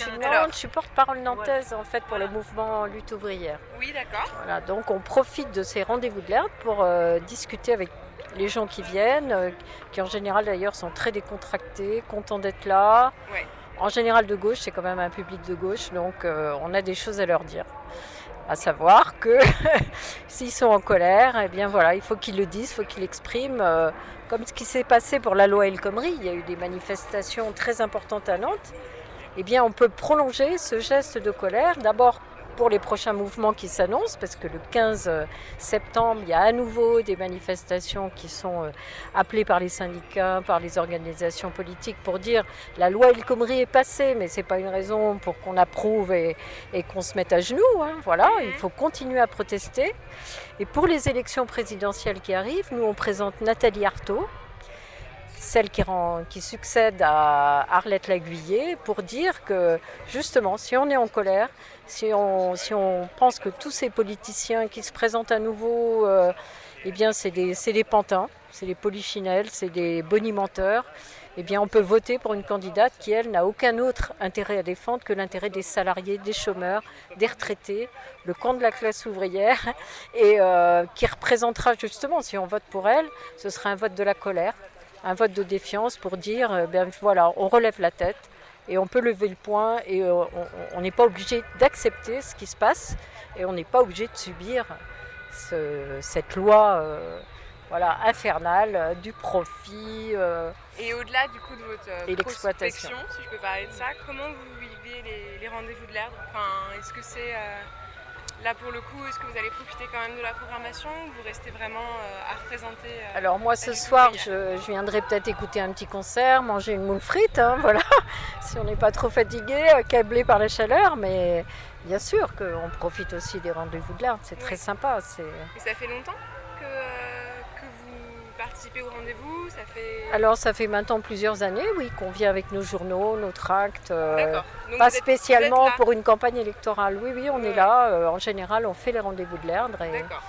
suis Alors, je suis porte-parole nantaise en fait pour le mouvement Lutte ouvrière. oui, d'accord. Voilà, donc on profite de ces rendez-vous de l'Erdre pour discuter avec les gens qui viennent, qui en général d'ailleurs sont très décontractés, contents d'être là. Ouais. En général de gauche, c'est quand même un public de gauche, donc on a des choses à leur dire. À savoir que s'ils sont en colère, eh bien voilà, il faut qu'ils le disent, il faut qu'ils l'expriment. Comme ce qui s'est passé pour la loi El Khomri, il y a eu des manifestations très importantes à Nantes. Eh bien, on peut prolonger ce geste de colère, d'abord pour les prochains mouvements qui s'annoncent, parce que le 15 septembre, il y a à nouveau des manifestations qui sont appelées par les syndicats, par les organisations politiques pour dire la loi El Khomri est passée, mais ce n'est pas une raison pour qu'on approuve et qu'on se mette à genoux. Hein. Voilà, il faut continuer à protester. Et pour les élections présidentielles qui arrivent, nous on présente Nathalie Arthaud, celle qui succède à Arlette Laguiller, pour dire que justement, si on est en colère, si on pense que tous ces politiciens qui se présentent à nouveau, eh bien c'est des pantins, c'est des polichinelles, c'est des bonimenteurs, eh bien on peut voter pour une candidate qui, elle, n'a aucun autre intérêt à défendre que l'intérêt des salariés, des chômeurs, des retraités, le camp de la classe ouvrière, et qui représentera justement, si on vote pour elle, ce sera un vote de la colère. Un vote de défiance pour dire, ben voilà, on relève la tête et on peut lever le poing et on n'est pas obligé d'accepter ce qui se passe et on n'est pas obligé de subir cette loi voilà, infernale du profit Et au-delà du coup de et votre l'exploitation. prospection, si je peux parler de ça, comment vous vivez les rendez-vous de l'Erdre? Enfin, est-ce que c'est là pour le coup, est-ce que vous allez profiter quand même de la programmation ou vous restez vraiment à représenter Alors moi ce la soir Lutte je viendrai peut-être écouter un petit concert, manger une moule frite, hein, voilà, si on n'est pas trop fatigué, accablé par la chaleur, mais bien sûr qu'on profite aussi des rendez-vous de l'Erdre, c'est très sympa. Et ça fait longtemps que vous participez au rendez-vous? Alors ça fait maintenant plusieurs années, oui, qu'on vient avec nos journaux, nos tracts, D'accord. Donc pas vous êtes spécialement là. pour une campagne électorale. Oui, oui, on est là. En général, on fait les rendez-vous de l'Erdre. Et D'accord.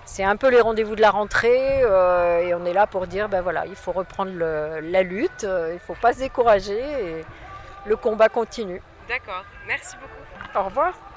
c'est un peu les rendez-vous de la rentrée. Et on est là pour dire, ben voilà, il faut reprendre la lutte, il ne faut pas se décourager. Et le combat continue. D'accord. Merci beaucoup. Au revoir.